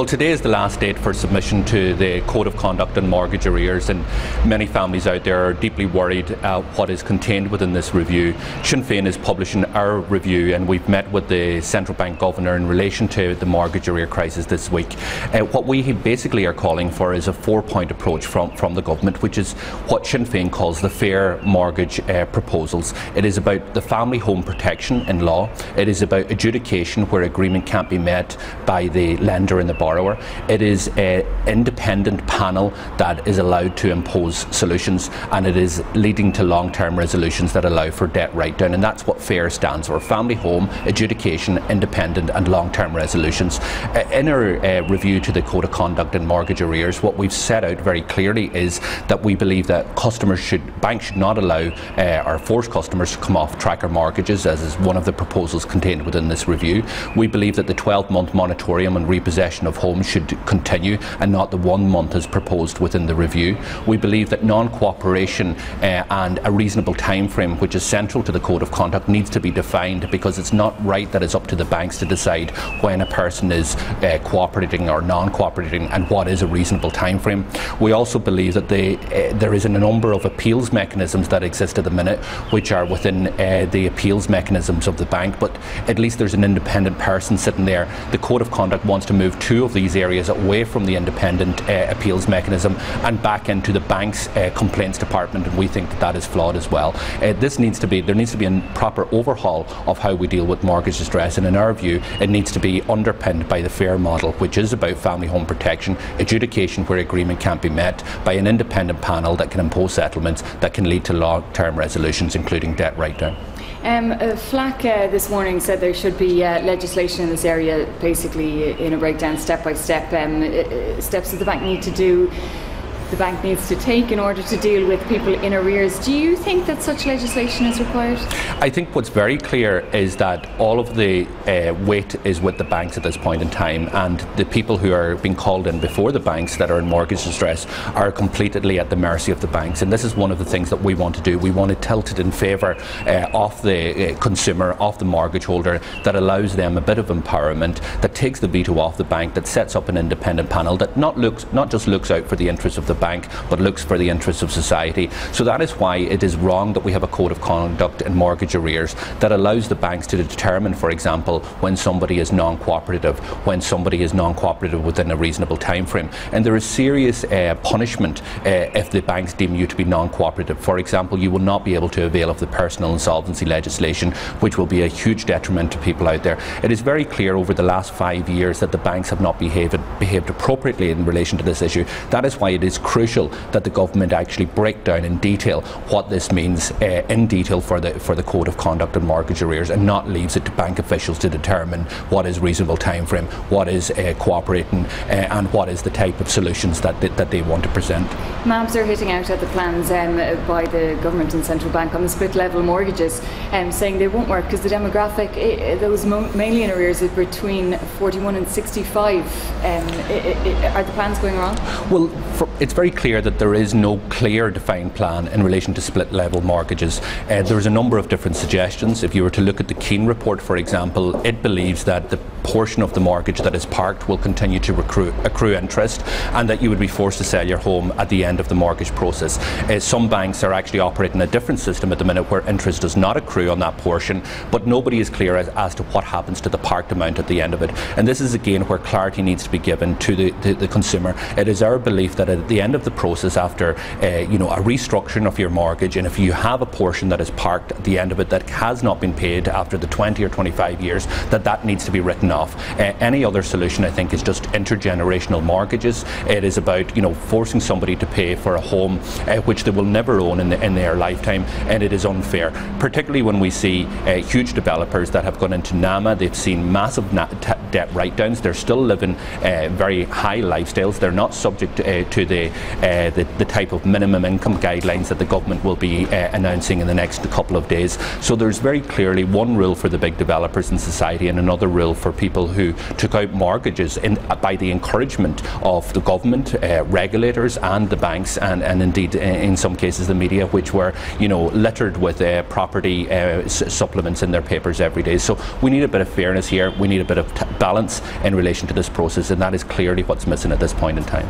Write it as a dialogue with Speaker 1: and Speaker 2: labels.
Speaker 1: Well, today is the last date for submission to the Code of Conduct on Mortgage Arrears, and many families out there are deeply worried what is contained within this review. Sinn Féin is publishing our review, and we've met with the Central Bank Governor in relation to the mortgage arrear crisis this week. What we basically are calling for is a four-point approach from the government, which is what Sinn Féin calls the fair mortgage proposals. It is about the family home protection in law. It is about adjudication where agreement can't be met by the lender and the borrower. It is an independent panel that is allowed to impose solutions, and it is leading to long-term resolutions that allow for debt write-down, and that's what FAIR stands for: family home, adjudication, independent and long-term resolutions. In our review to the Code of Conduct and Mortgage Arrears, what we've set out very clearly is that we believe that banks should not allow or force customers to come off tracker mortgages, as is one of the proposals contained within this review. We believe that the 12-month moratorium on repossession of homes should continue and not the 1 month as proposed within the review. We believe that non-cooperation and a reasonable time frame, which is central to the Code of Conduct, needs to be defined, because it's not right that it's up to the banks to decide when a person is cooperating or non-cooperating and what is a reasonable time frame. We also believe that there is a number of appeals mechanisms that exist at the minute which are within the appeals mechanisms of the bank, but at least there's an independent person sitting there. The Code of Conduct wants to move two of these areas away from the independent appeals mechanism and back into the bank's complaints department, and we think that is flawed as well. There needs to be a proper overhaul of how we deal with mortgage distress, and in our view it needs to be underpinned by the FAIR model, which is about family home protection, adjudication where agreement can't be met, by an independent panel that can impose settlements that can lead to long-term resolutions, including debt write-down.
Speaker 2: FLAC this morning said there should be legislation in this area, basically in a breakdown step by step, steps that the bank needs to take in order to deal with people in arrears. Do you think that such legislation is required?
Speaker 1: I think what's very clear is that all of the weight is with the banks at this point in time, and the people who are being called in before the banks that are in mortgage distress are completely at the mercy of the banks, and this is one of the things that we want to do. We want to tilt it in favour of the consumer, of the mortgage holder, that allows them a bit of empowerment, that takes the veto off the bank, that sets up an independent panel that not just looks out for the interests of the bank, but looks for the interests of society. So that is why it is wrong that we have a Code of Conduct in mortgage arrears that allows the banks to determine, for example, when somebody is non-cooperative, when somebody is non-cooperative within a reasonable time frame. And there is serious punishment if the banks deem you to be non-cooperative. For example, you will not be able to avail of the personal insolvency legislation, which will be a huge detriment to people out there. It is very clear over the last 5 years that the banks have not behaved appropriately in relation to this issue. That is why it is crucial that the government actually break down in detail what this means in detail for the Code of Conduct and mortgage arrears, and not leaves it to bank officials to determine what is reasonable time frame, what is cooperating, and what is the type of solutions that they want to present.
Speaker 2: MABs are hitting out at the plans by the government and central bank on the split level mortgages, saying they won't work because the demographic, those mainly in arrears, is between 41 and 65. Are the plans going wrong? Well,
Speaker 1: it's very clear that there is no clear defined plan in relation to split level mortgages. There is a number of different suggestions. If you were to look at the Keane report, for example, it believes that the portion of the mortgage that is parked will continue to accrue interest, and that you would be forced to sell your home at the end of the mortgage process. Some banks are actually operating a different system at the minute where interest does not accrue on that portion, but nobody is clear as to what happens to the parked amount at the end of it. And this is again where clarity needs to be given to the consumer. It is our belief that at the end of the process, after a restructuring of your mortgage, and if you have a portion that is parked at the end of it that has not been paid after the 20 or 25 years, that needs to be written off. Any other solution, I think, is just intergenerational mortgages. It is about forcing somebody to pay for a home which they will never own in their lifetime, and it is unfair, particularly when we see huge developers that have gone into NAMA. They've seen massive debt write-downs. They're still living very high lifestyles. They're not subject to the type of minimum income guidelines that the government will be announcing in the next couple of days. So there's very clearly one rule for the big developers in society and another rule for people who took out mortgages by the encouragement of the government, regulators and the banks, and indeed in some cases the media, which were, you know, littered with property supplements in their papers every day. So we need a bit of fairness here, we need a bit of balance in relation to this process, and that is clearly what's missing at this point in time.